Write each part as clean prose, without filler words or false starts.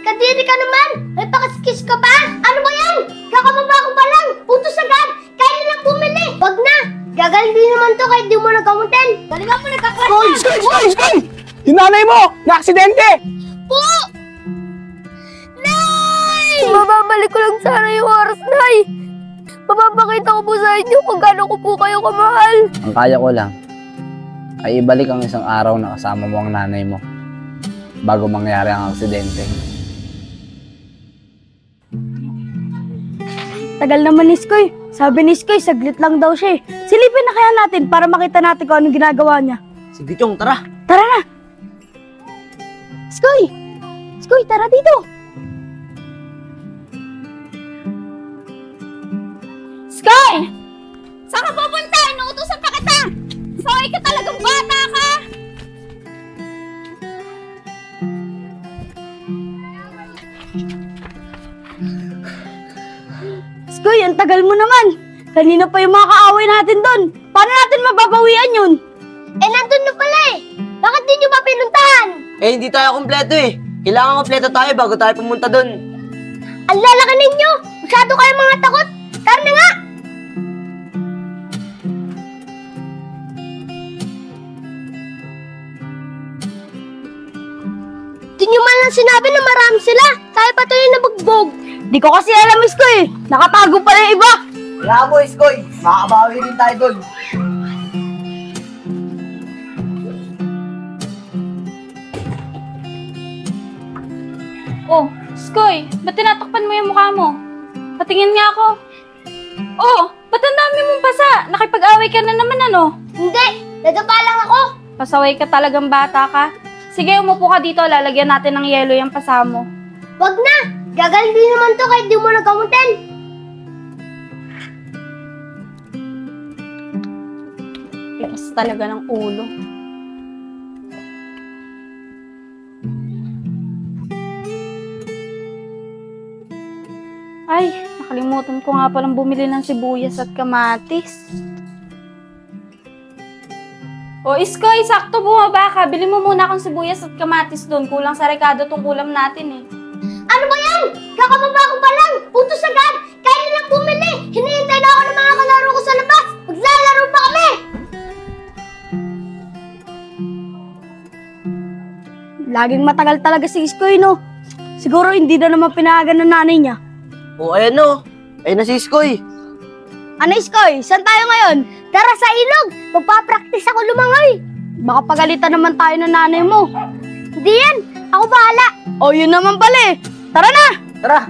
Kadiri ka naman! May pakaskis ka ba? Ano ba yan? Kakababa ko pa lang! Putos agad! Kaya lang bumili! Wag na! Gagal din naman to kahit di mo nagamutin! Talaga mo nagkaklas! Skoy! Yung nanay mo! Na-aksidente! Po! Nay! Mababalik ko lang sana yung oras, Nay. Mapapakita ko po sa inyo kung gaano ko po kayo kamahal. Ang kaya ko lang ay ibalik ang isang araw na kasama mo ang nanay mo bago mangyari ang aksidente. Tagal naman ni Skoy. Sabi ni Skoy, saglit lang daw siya eh. Silipin na kaya natin para makita natin kung anong ginagawa niya. Sige, Chong, tara. Tara na! Skoy! Skoy, tara dito! Skoy! Saan ka pupunta? Inuutosan pa kita! Skoy, ka talagang bata ka! Skoy, ang tagal mo naman! Kanina pa yung mga kaaway natin doon. Paano natin mababawian yun? Eh, nandun na pala eh! Bakit di nyo ba pinuntahan? Eh, hindi tayo kompleto eh. Kailangan kompleto tayo bago tayo pumunta dun. Ang lalaki ninyo! Masyado kayo mga takot! Tara na nga! Di nyo man lang sinabi na marami sila! Kaya pa tayo nabugbog! Di ko kasi alam, Skoy. Nakatago pala yung iba. Kaya mo, Skoy. Makakabawi din tayo dun. Oh, Skoy, ba't tinatakpan mo yung mukha mo? Patingin nga ako. Oh, ba't ang dami mong pasa? Nakipag-away ka na naman ano? Hindi! Nadapa lang ako! Pasaway ka talagang bata ka. Sige, umupo ka dito. Lalagyan natin ng yelo yung pasa mo. Wag na! Gagal din naman to kahit di mo nagamutin! Tigas talaga ng ulo. Ay, nakalimutan ko nga palang bumili ng sibuyas at kamatis. O, Iskoy, sakto bumaba ka. Bili mo muna akong sibuyas at kamatis doon. Kulang sa rekado tong ulam natin eh. Ano ba yan? Kakababa ko pa lang! Putos agad! Kaya lang bumili! Hinihintay na ako ng mga kalaro ko sa labas! Maglalaro pa kami! Laging matagal talaga si Skoy, no? Siguro hindi na naman pinahagan ng nanay niya. O, ayan no. Ayun na si Skoy. Ano, Skoy? Saan tayo ngayon? Tara sa ilog! Magpapractice ako lumangoy! Baka pagalitan naman tayo ng nanay mo. Hindi yan! Ako bahala! O, yun naman pala eh. Tara na! Tara.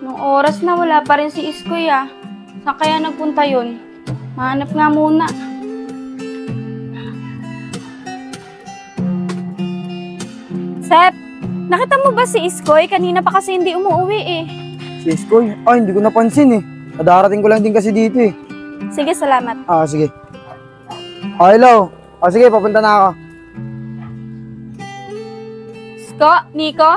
Nung oras na wala pa rin si Iskoy ah. Saan kaya nagpunta yun? Mahanap nga muna. Sep, nakita mo ba si Iskoy? Kanina pa kasi hindi umuwi eh. Si Skoy? Ay, hindi ko napansin eh. Nadarating ko lang din kasi dito eh. Sige, salamat. Sige. Hello. Sige, papunta na ako. Nico,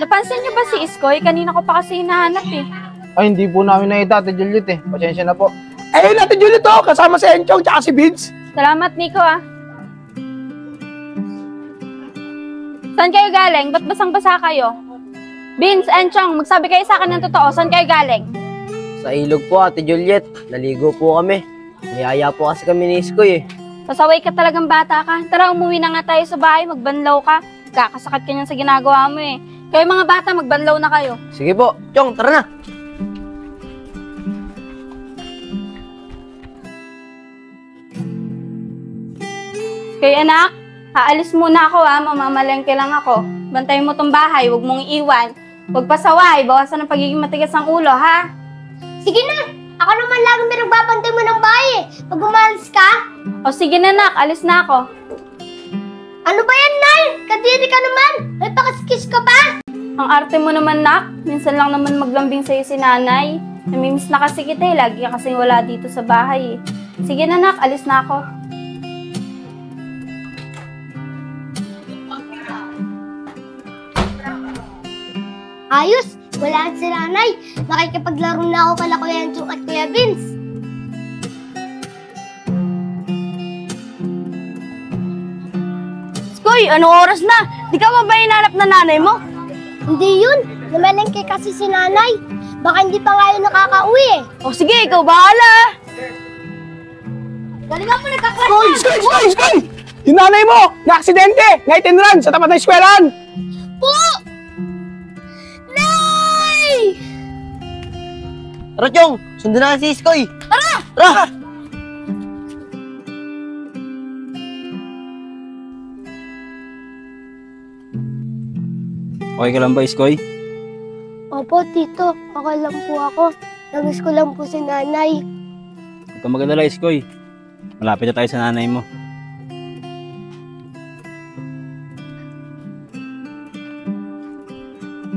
napansin niyo ba si Iskoy? Kanina ko pa kasi hinahanap eh. Ay, hindi po namin nakita, Ate Juliet eh. Pasensya na po. Ayun, Ate Juliet oh, kasama si Enchong tsaka si Vince. Salamat, Nico ah. Saan kayo galing? Ba't basang-basa kayo? Vince, Enchong, magsabi kayo sa akin ng totoo. Saan kayo galing? Sa ilog po, Ate Juliet. Naligo po kami. Niyaya po kasi kami ni Skoy eh. Pasaway ka talagang bata ka. Tara, umuwi na nga tayo sa bahay. Magbanlaw ka. Kakasakit ka niyan sa ginagawa mo eh. Kayo mga bata, magbanlaw na kayo. Sige po. Chong, tara na. Kayo anak, aalis muna ako ha. Mamamalengke lang ako. Bantayin mo tong bahay. Huwag mong iiwan. Huwag pasaway. Bawasan ang pagiging matigas ang ulo ha. Sige na! Ako naman lagi may nagbabantay mo ng bahay eh. Pag umalis ka, O sige na nak, alis na ako. ano ba yan, Nay? Kadiri ka naman! May pakaskis ka pa? Ang arte mo naman nak. Minsan lang naman maglambing sa'yo si nanay. Namimiss na kasi kita eh. Lagi ka kasing wala dito sa bahay eh. Sige na nak, alis na ako. Ayos! Wala si nanay. Makikipaglaro na ako kala Kuya Enchong at Kuya Vince. Iskoy, anong oras na? Di ka ba hinanap na nanay mo? Hindi yun. Namalengke kasi si nanay. Baka hindi pa nga yun nakakauwi eh. O sige, ikaw bahala. Galingan mo nagkaklas Iskoy! Iskoy! Iskoy! Iskoy! Yung nanay mo! Na-aksidente! Night and run sa tapat ng eskwelahan! po! Nay! Tara, Chong! Sundan na si Iskoy! Tara! Tara! Okay ka lang ba, Iskoy? Opo, tito. Okay lang po ako. Namiss ko lang po si nanay. Huwag kang mag-alala, Iskoy. Malapit na tayo sa nanay mo.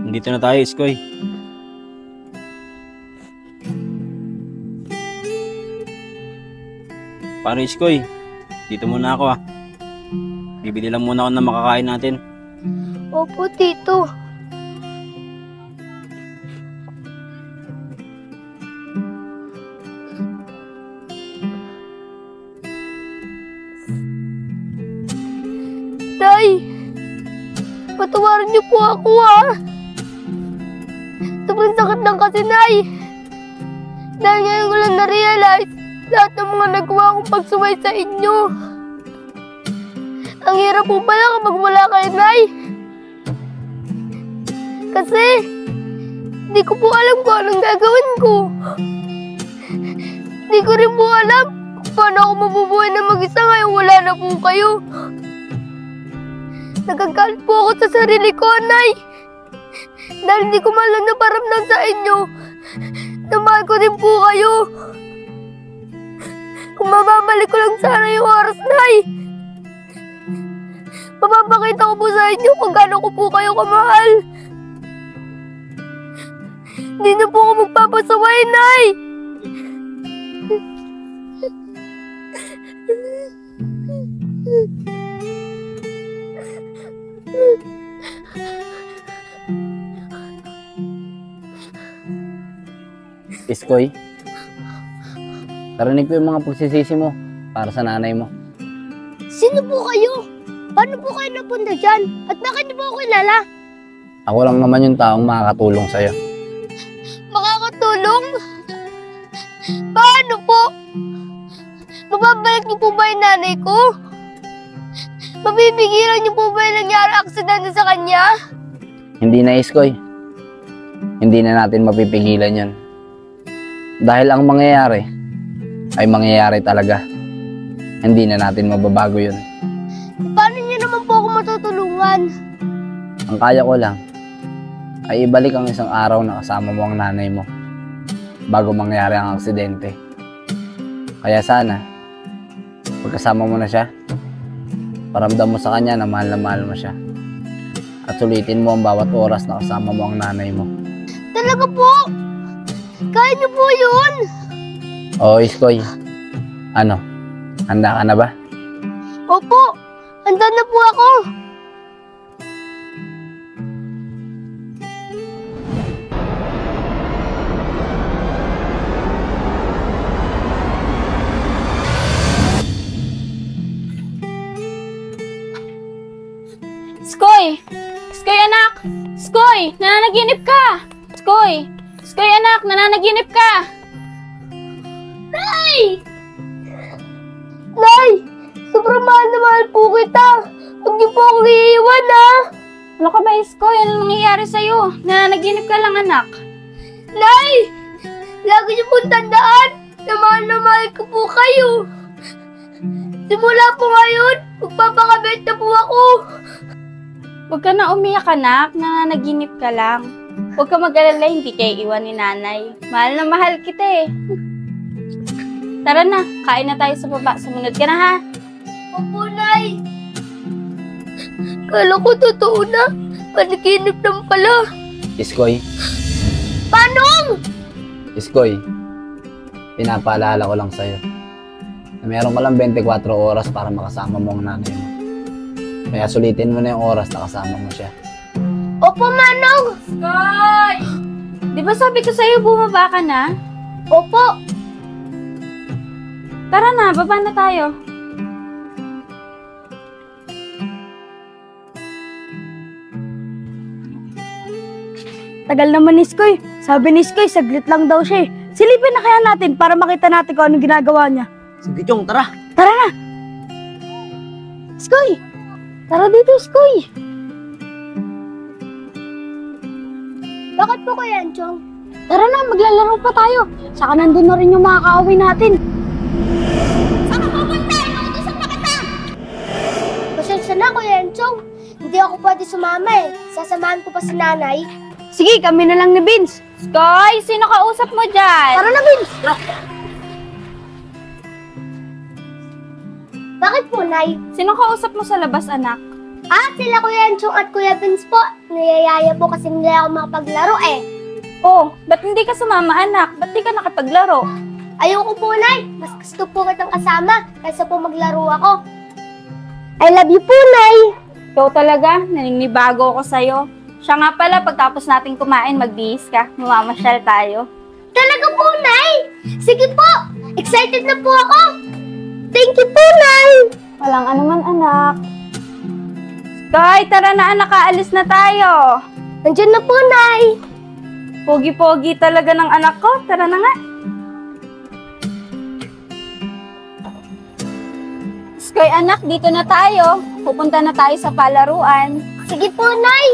Nandito na tayo, Iskoy. Paano, Iskoy? Dito muna ako, ah. Bibili lang muna ako ng makakain natin. Opo, tito. Nay! Patawarin niyo po ako, ha? Sobrang sakit lang kasi, Nay. Dahil ngayon ko lang na-realize lahat ng mga nagawa kong pagsuway sa inyo. Ang hirap po pala kapag wala kayo, Nay. Kasi, hindi ko po alam kung anong gagawin ko. Hindi ko rin po alam kung paano ako mabubuhay na mag-isa ngayon wala na po kayo. Nagagalit po ako sa sarili ko, Nay. Dahil hindi ko man lang naparamdam sa inyo na mahal ko din po kayo. Kung mababalik ko lang sana yung oras, Nay, mapapakita ko po sa inyo kung gaano ko po kayo kamahal. Hindi na po ako magpapasaway, Nay. Iskoy, narinig ko yung mga pagsisisi mo para sa nanay mo. Sino po kayo? Paano po kayo napunta dyan? At bakit niyo po ako kilala? Ako lang naman yung taong makakatulong sa'yo. Makakatulong? Paano po? Mababalik niyo po ba yung nanay ko? Mabibigilan niyo po ba yung nangyari aksidente sa kanya? Hindi na, Iskoy. Hindi na natin mapipigilan yon. Dahil ang mangyayari ay mangyayari talaga. Hindi na natin mababago yun. Paano niyo naman po ako matutulungan? Ang kaya ko lang ay ibalik ang isang araw na kasama mo ang nanay mo bago mangyari ang aksidente. Kaya sana, pagkasama mo na siya, paramdam mo sa kanya na mahal mo siya. At sulitin mo ang bawat oras na kasama mo ang nanay mo. Talaga po? Kaya niyo po yun? Oo, Iskoy. Ano? Handa ka na ba? Opo, handa na po ako. Skoy! Skoy, anak! Skoy! Nananaginip ka! Skoy! Skoy, anak! Nananaginip ka! Nay! Nay! Sobrang mahal na mahal po kita. Huwag niyo po akong iiwan, ha? Ano ka ba, Skoy? Ano nangyayari sa'yo? Nananaginip ka lang, anak. Nay! Lagi niyo pong tandaan na mahal ko po kayo. Simula po ngayon, magpapakabait na po ako. Huwag ka na umiyak, anak. Nananaginip ka lang. Huwag ka mag-alala, hindi kayo iwan ni nanay. Mahal na mahal kita eh. Tara na, kain na tayo sa baba. Sumunod ka na, ha? Opo, Nay. Kala ko totoo na. Panaginip lang pala. Iskoy, Paano? Iskoy, pinapaalala ko lang sa'yo na meron ka lang 24 oras para makasama mo ang nanay mo. Kaya sulitin mo na yung oras na kasama mo siya. Opo, Manong. Skoy! Di ba sabi ko sa'yo, bumaba ka na? Opo. Tara na, baba na tayo. tagal naman ni Iskoy. Sabi ni Iskoy, saglit lang daw siya eh. Silipin na kaya natin para makita natin kung anong ginagawa niya. Sige, Chong, tara. Tara na! Iskoy! Tara dito, Iskoy! Bakit po Kuya Enchong? Tara na, maglalaro pa tayo. Saka nandun na rin yung mga kaaway natin. Saan ka pupunta? Inuutosan na kita! Pasensya na Kuya Enchong. Hindi ako pwede sumama eh. Sasamahan ko pa si nanay. Sige, kami na lang ni Vince. Skoy, sino kausap mo dyan? Tara na, Vince! Bakit po, Nay? Sino kausap mo sa labas, anak? Sila Kuya Enchong at Kuya Vince po. Niyayaya po kasi nila ako makapaglaro eh. Oh, ba't hindi ka sumama, anak? Ba't di ka nakapaglaro? Ayoko po, Nay. Mas gusto po kitang kasama kaysa po maglaro ako. I love you po, Nay. Ikaw talaga, naninibago ako sa'yo. Siya nga pala, pagtapos natin kumain, magbihis ka. Mamamasyal tayo. Talaga po, Nay. Sige po. Excited na po ako. Thank you po, Nay. Walang anuman, anak. Skoy, tara na anak, aalis na tayo. Nandiyan na po, Nay. Pogi-pogi talaga ng anak ko. Tara na nga. Skoy, anak, dito na tayo. Pupunta na tayo sa palaruan. Sige po, Nay.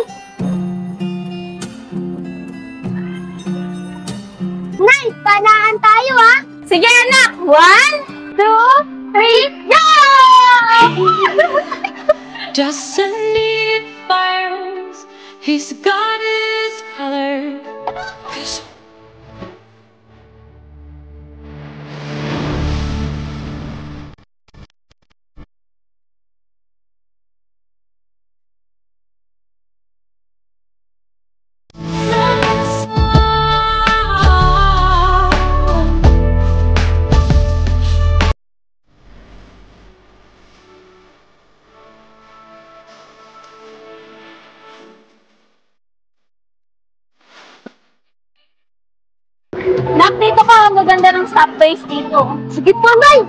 Nay, panahan tayo, ha? Sige, anak. 1, 2, 3, go! Doesn't need fireworks, he's got his color. Nak, dito ka. Maganda ng stopways dito. Sige po, Nay.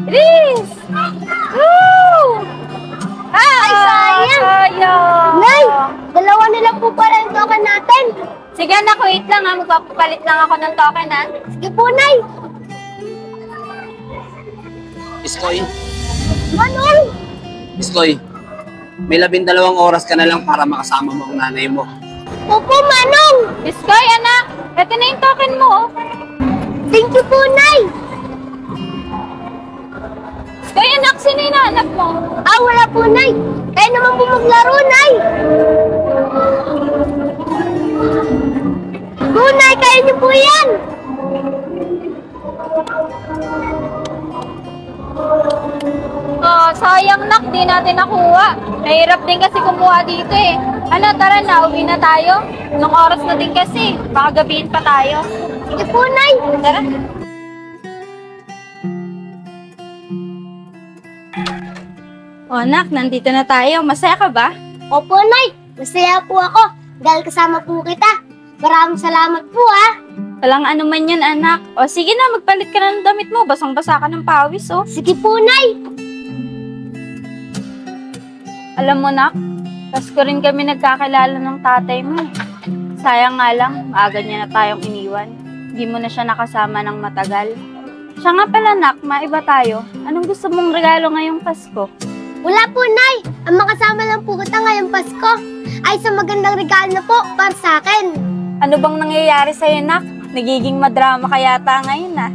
Riz! Woo! Ay, sayang. Sayang! Nay, dalawa nila po pala yung token natin. Sige anak, wait lang ha. Magpapalit lang ako ng token ha. Sige po, Nay. Iskoy, Manong. Iskoy, may 12 oras ka na lang para makasama mo ang nanay mo. Opo, Manong. Iskoy, anak. Ito na yung token mo. Oh. Thank you po, Nay. Iskoy, anak. Sino yung anak mo? Wala po, Nay. Kaya naman po maglaro, Nay. Go, Nay. Kaya niyo po yan. Oh, sayang nak. Di natin nakuha. Nahirap din kasi kumuha dito eh. Ano, tara na. Uwi na tayo. Nung oras na din kasi. Baka gabihin pa tayo. Sige po, Nay. Tara. Oh, anak. Nandito na tayo. Masaya ka ba? Opo, Nay. Masaya po ako dahil kasama po kita. Maraming salamat po, ha. Walang ano man yan, anak. O sige na, magpalit ka na ng damit mo. Basang-basa ka ng pawis, oh. Sige po, Nay. Alam mo, nak, Pasko rin kami nagkakilala ng tatay mo. Sayang nga lang, maaga niya na tayong iniwan. Hindi mo na siya nakasama ng matagal. Siya nga pala, nak, maiba tayo. Anong gusto mong regalo ngayong Pasko? Wala po, Nay. Ang makasama lang po kita ngayong Pasko ay sa magandang regalo na po para sa akin. Ano bang nangyayari sa'yo, nak? Nagiging madrama ka yata ngayon, ah.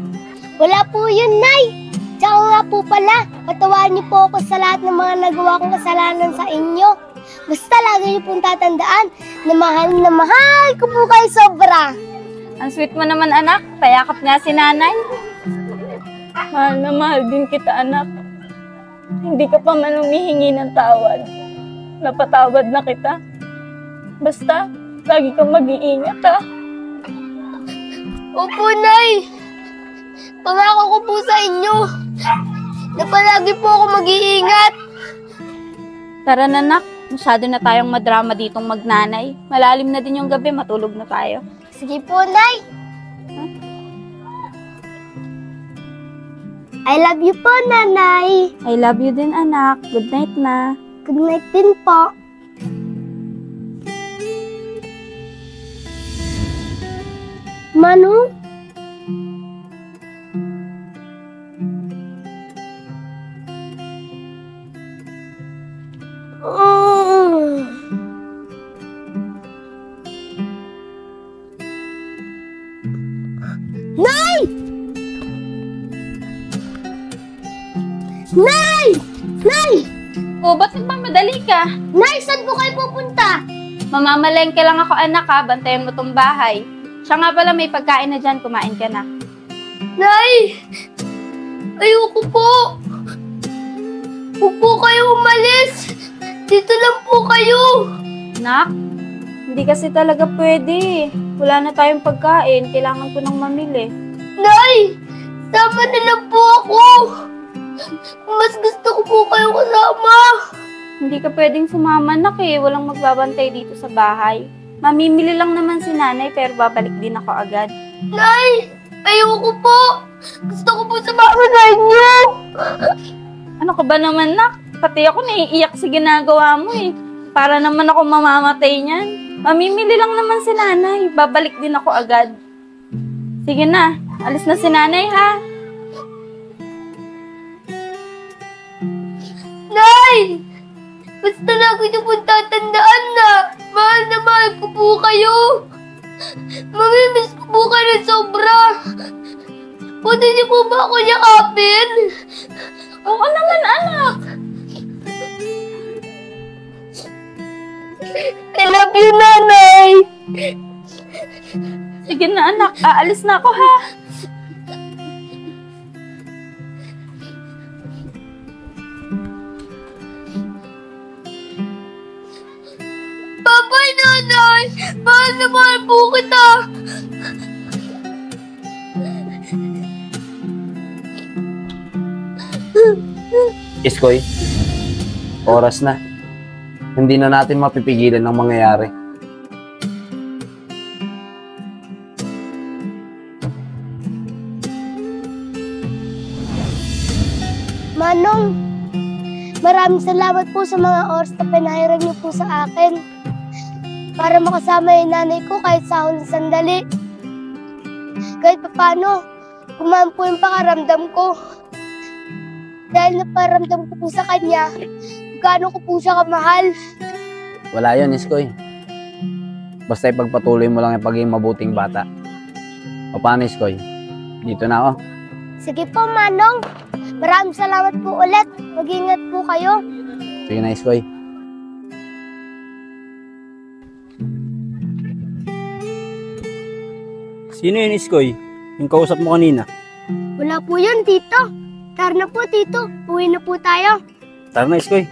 Wala po yun, Nay. Tsaka nga po pala, patawarin niyo po ako sa lahat ng mga nagawa kong kasalanan sa inyo. Basta lagi niyo pong tatandaan na mahal ko po kayo sobra. Ang sweet mo naman, anak. Payakap nga si nanay. Mahal na mahal din kita, anak. Hindi ka pa man humihingi ng tawad. Napatawad na kita. Basta, lagi kang mag-iingat, ha? Opo, Nay. Pangako ko po sa inyo na palagi po ako mag-iingat. Tara na, nak. Masyado na tayong madrama ditong magnanay. Malalim na din yung gabi, matulog na tayo. Sige po, Nay. I love you po, Nanay. I love you din, anak. Good night na. Good night din po. Manong? Nay! Nay! Nay! O, ba't nagmamadali ka? Nay, saan po kayo pupunta? Mamamalengke lang ako, anak, ha. Bantayan mo tong bahay. Siya nga pala, may pagkain na dyan. Kumain ka na. Nay! Ayoko po! Huwag po kayo umalis! Dito lang po kayo! Nak, hindi kasi talaga pwede. Wala na tayong pagkain. Kailangan ko nang mamili. Nay! Sama na lang po ako! Mas gusto ko po kayo kasama! Hindi ka pwedeng sumama, nak, eh. Walang magbabantay dito sa bahay. Mamimili lang naman si nanay, pero babalik din ako agad. Nay! Ayoko po! Gusto ko po sumama sa inyo! Ano ka ba naman, nak? Pati ako naiiyak sa ginagawa mo, eh. Para naman ako mamamatay niyan. Mamimili lang naman si nanay. Babalik din ako agad. Sige na. Alis na si nanay, ha? Nay! Basta lagi niyo po tatandaan na mahal ko po kayo. Mamimiss ko po kayo ng sobra. Pwede niyo po ba ako yakapin? Oo naman, anak. I love you, nanay! Sige na, anak. Aalis na ako, ha? Babay, nanay! Mahal na mahal po kita! Iskoy, oras na. Hindi na natin mapipigilan ang mangyayari. Manong, maraming salamat po sa mga oras na pinahiran niyo po sa akin para makasama yung nanay ko kahit sa huling sandali. Kahit paano, gumaan po yung pakaramdam ko. Dahil naparamdam ko po sa kanya, gaano ko po siya kamahal. Wala yun, Iskoy. Basta ipagpatuloy mo lang yung pagiging mabuting bata. O paano, Iskoy? Dito na ako. Sige po, Manong. Maraming salamat po ulit. Mag-ingat po kayo. Sige na, Iskoy. Sino yun, Iskoy? Yung kausap mo kanina. Wala po yun, Tito. Tara na po, Tito. Uwi na po tayo. Tara na, Iskoy.